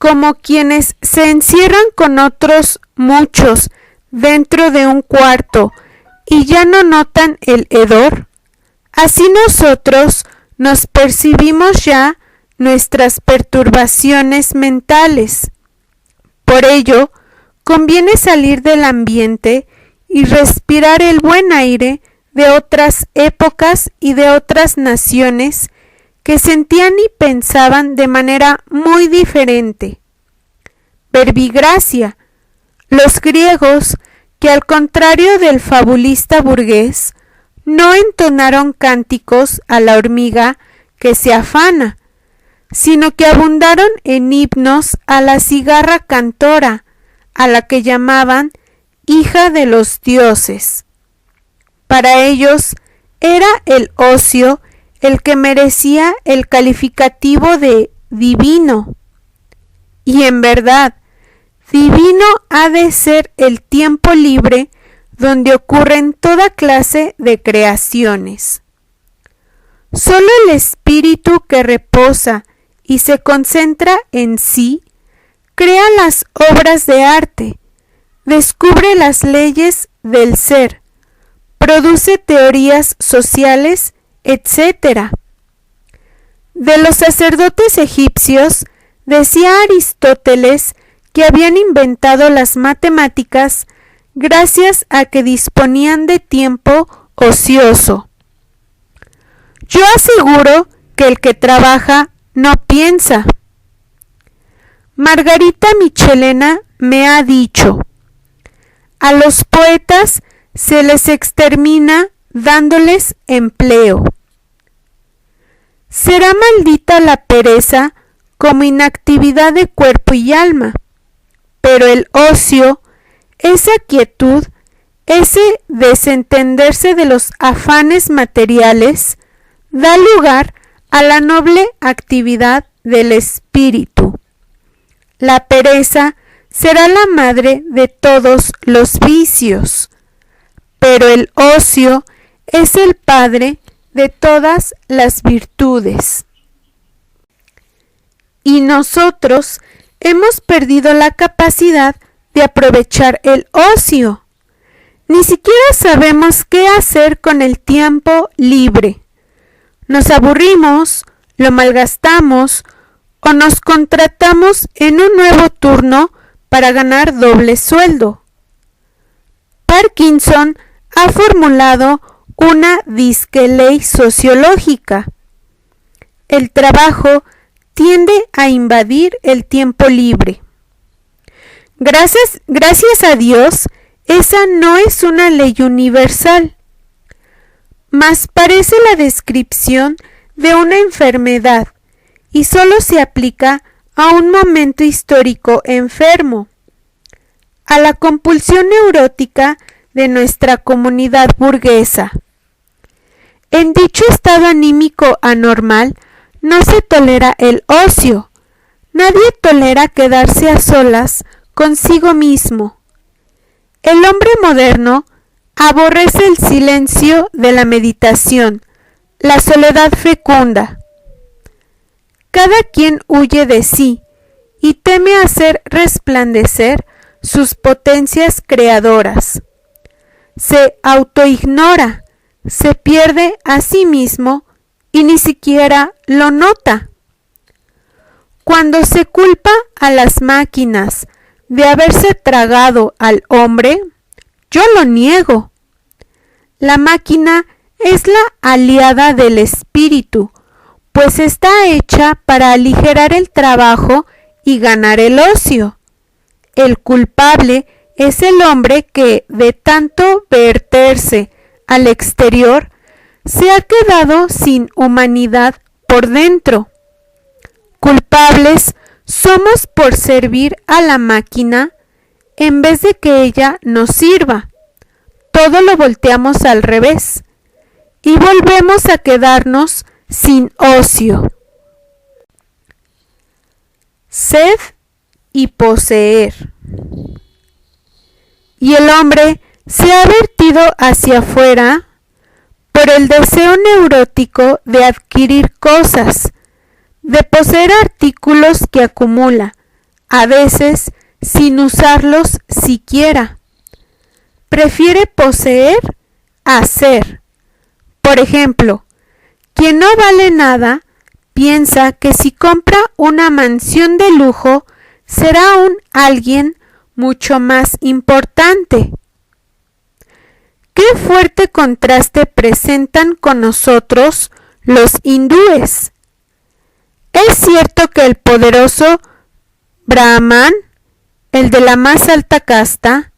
como quienes se encierran con otros muchos dentro de un cuarto y ya no notan el hedor, así nosotros nos percibimos ya nuestras perturbaciones mentales. Por ello, conviene salir del ambiente y respirar el buen aire de otras épocas y de otras naciones que sentían y pensaban de manera muy diferente. Verbigracia, los griegos, que al contrario del fabulista burgués, no entonaron cánticos a la hormiga que se afana, sino que abundaron en himnos a la cigarra cantora, a la que llamaban hija de los dioses. Para ellos era el ocio el que merecía el calificativo de divino. Y en verdad, divino ha de ser el tiempo libre donde ocurren toda clase de creaciones. Solo el espíritu que reposa y se concentra en sí, crea las obras de arte, descubre las leyes del ser, produce teorías sociales, etc. De los sacerdotes egipcios, decía Aristóteles que habían inventado las matemáticas gracias a que disponían de tiempo ocioso. Yo aseguro que el que trabaja no piensa. Margarita Michelena me ha dicho: a los poetas se les extermina dándoles empleo. Será maldita la pereza como inactividad de cuerpo y alma, pero el ocio, esa quietud, ese desentenderse de los afanes materiales, da lugar a la noble actividad del espíritu. La pereza será la madre de todos los vicios, pero el ocio es el padre de todas las virtudes. Y nosotros hemos perdido la capacidad de aprovechar el ocio. Ni siquiera sabemos qué hacer con el tiempo libre. Nos aburrimos, lo malgastamos o nos contratamos en un nuevo turno para ganar doble sueldo. Parkinson ha formulado una disque ley sociológica. El trabajo tiende a invadir el tiempo libre. Gracias a Dios, esa no es una ley universal, mas parece la descripción de una enfermedad y solo se aplica a un momento histórico enfermo, a la compulsión neurótica de nuestra comunidad burguesa. En dicho estado anímico anormal no se tolera el ocio. Nadie tolera quedarse a solas consigo mismo. El hombre moderno aborrece el silencio de la meditación, la soledad fecunda. Cada quien huye de sí y teme hacer resplandecer sus potencias creadoras. Se autoignora, se pierde a sí mismo y ni siquiera lo nota. Cuando se culpa a las máquinas de haberse tragado al hombre, yo lo niego. La máquina es la aliada del espíritu, pues está hecha para aligerar el trabajo y ganar el ocio. El culpable es el hombre que, de tanto verterse al exterior, se ha quedado sin humanidad por dentro. Culpables somos por servir a la máquina en vez de que ella nos sirva. Todo lo volteamos al revés y volvemos a quedarnos sin ocio. Sed y poseer. Y el hombre se ha vertido hacia afuera por el deseo neurótico de adquirir cosas, de poseer artículos que acumula, a veces sin usarlos siquiera. Prefiere poseer a ser. Por ejemplo, quien no vale nada piensa que si compra una mansión de lujo será un alguien mucho más importante. ¿Qué fuerte contraste presentan con nosotros los hindúes? Es cierto que el poderoso Brahman, el de la más alta casta,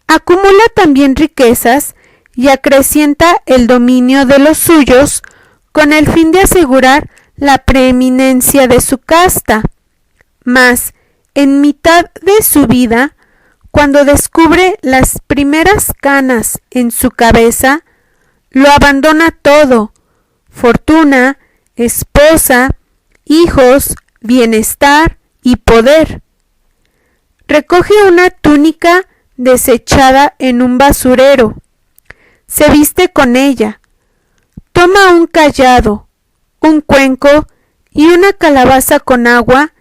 acumula también riquezas y acrecienta el dominio de los suyos con el fin de asegurar la preeminencia de su casta. Mas, en mitad de su vida, cuando descubre las primeras canas en su cabeza, lo abandona todo: fortuna, esposa, hijos, bienestar y poder. Recoge una túnica desechada en un basurero, se viste con ella, toma un cayado, un cuenco y una calabaza con agua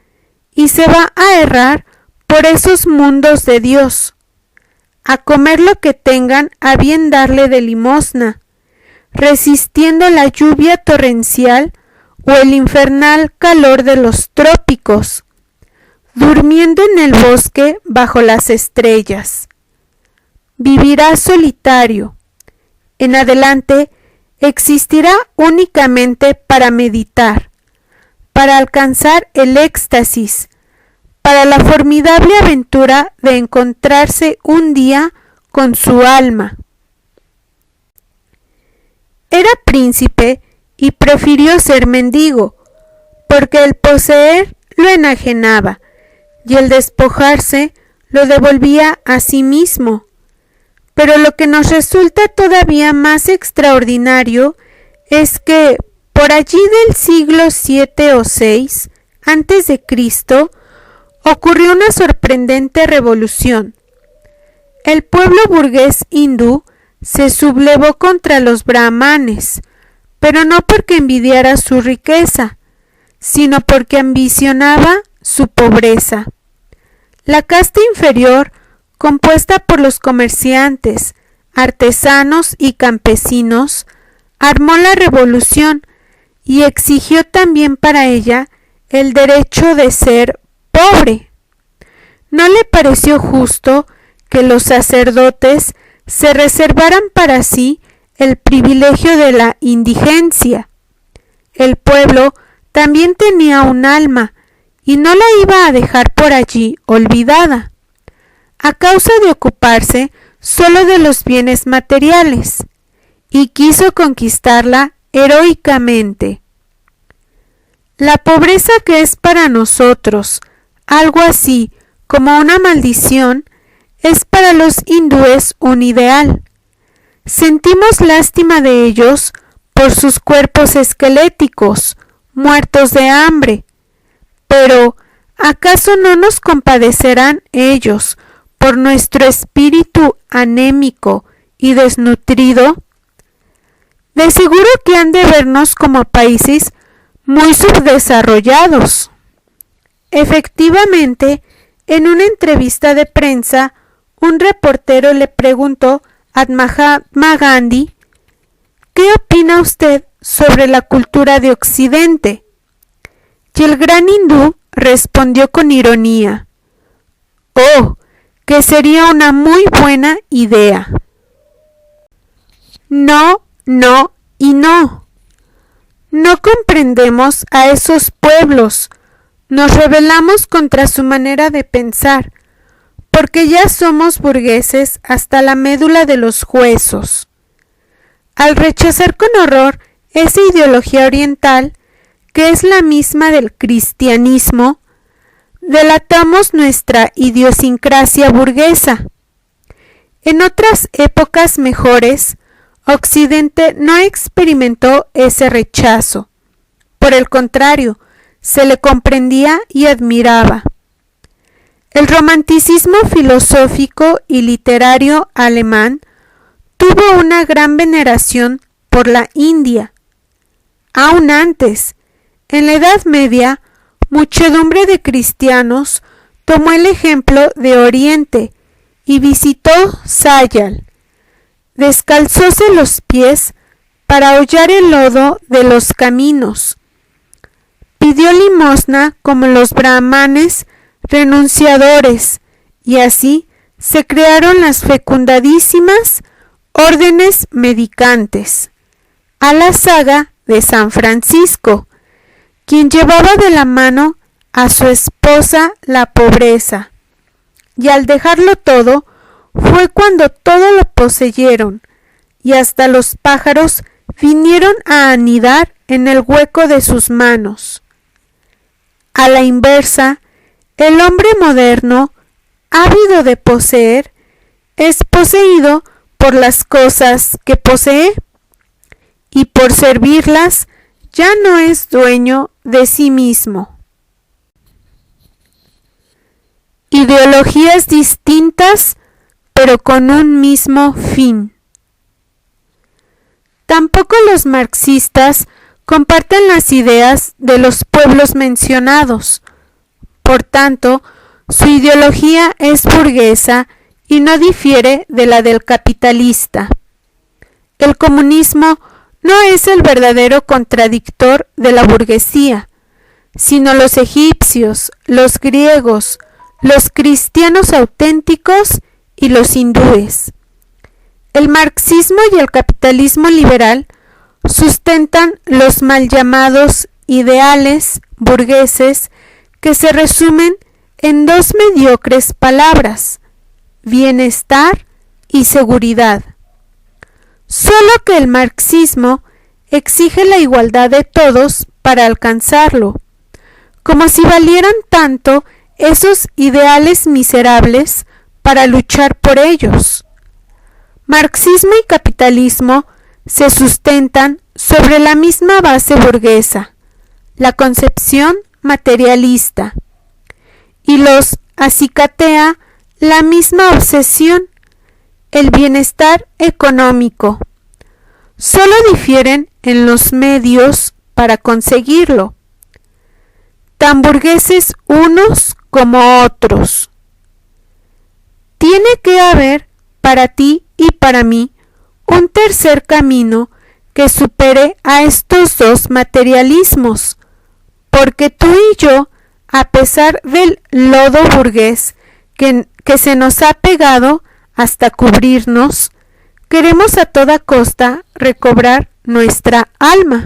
y se va a errar por esos mundos de Dios, a comer lo que tengan a bien darle de limosna, resistiendo la lluvia torrencial o el infernal calor de los trópicos, durmiendo en el bosque bajo las estrellas. Vivirá solitario. En adelante existirá únicamente para meditar, para alcanzar el éxtasis, para la formidable aventura de encontrarse un día con su alma. Era príncipe y prefirió ser mendigo, porque el poseer lo enajenaba y el despojarse lo devolvía a sí mismo. Pero lo que nos resulta todavía más extraordinario es que por allí del siglo VII o VI antes de Cristo ocurrió una sorprendente revolución. El pueblo burgués hindú se sublevó contra los brahmanes, pero no porque envidiara su riqueza, sino porque ambicionaba su pobreza. La casta inferior, compuesta por los comerciantes, artesanos y campesinos, armó la revolución y exigió también para ella el derecho de ser pobre. No le pareció justo que los sacerdotes se reservaran para sí el privilegio de la indigencia. El pueblo también tenía un alma y no la iba a dejar por allí olvidada, a causa de ocuparse solo de los bienes materiales, y quiso conquistarla heroicamente. La pobreza, que es para nosotros algo así como una maldición, es para los hindúes un ideal. Sentimos lástima de ellos por sus cuerpos esqueléticos, muertos de hambre. Pero, ¿acaso no nos compadecerán ellos por nuestro espíritu anémico y desnutrido? De seguro que han de vernos como países muy subdesarrollados. Efectivamente, en una entrevista de prensa, un reportero le preguntó a Mahatma Gandhi: ¿qué opina usted sobre la cultura de Occidente? Y el gran hindú respondió con ironía: ¡oh, que sería una muy buena idea! No, no y no. No comprendemos a esos pueblos, nos rebelamos contra su manera de pensar, porque ya somos burgueses hasta la médula de los huesos. Al rechazar con horror esa ideología oriental, que es la misma del cristianismo, delatamos nuestra idiosincrasia burguesa. En otras épocas mejores, Occidente no experimentó ese rechazo. Por el contrario, se le comprendía y admiraba. El romanticismo filosófico y literario alemán tuvo una gran veneración por la India. Aún antes, en la Edad Media, muchedumbre de cristianos tomó el ejemplo de Oriente y visitó Sayal. Descalzóse los pies para hollar el lodo de los caminos. Pidió limosna como los brahmanes renunciadores, y así se crearon las fecundadísimas órdenes medicantes. A la saga de San Francisco, quien llevaba de la mano a su esposa la pobreza, y al dejarlo todo, fue cuando todo lo poseyeron, y hasta los pájaros vinieron a anidar en el hueco de sus manos. A la inversa, el hombre moderno, ávido de poseer, es poseído por las cosas que posee, y por servirlas ya no es dueño de sí mismo. Ideologías distintas, pero con un mismo fin. Tampoco los marxistas comparten las ideas de los pueblos mencionados. Por tanto, su ideología es burguesa y no difiere de la del capitalista. El comunismo no es el verdadero contradictor de la burguesía, sino los egipcios, los griegos, los cristianos auténticos y los hindúes. El marxismo y el capitalismo liberal sustentan los mal llamados ideales burgueses que se resumen en dos mediocres palabras: bienestar y seguridad. Solo que el marxismo exige la igualdad de todos para alcanzarlo, como si valieran tanto esos ideales miserables para luchar por ellos. Marxismo y capitalismo se sustentan sobre la misma base burguesa, la concepción materialista, y los acicatea la misma obsesión, el bienestar económico. Solo difieren en los medios para conseguirlo, tan burgueses unos como otros. Tiene que haber para ti y para mí un tercer camino que supere a estos dos materialismos, porque tú y yo, a pesar del lodo burgués que se nos ha pegado hasta cubrirnos, queremos a toda costa recobrar nuestra alma.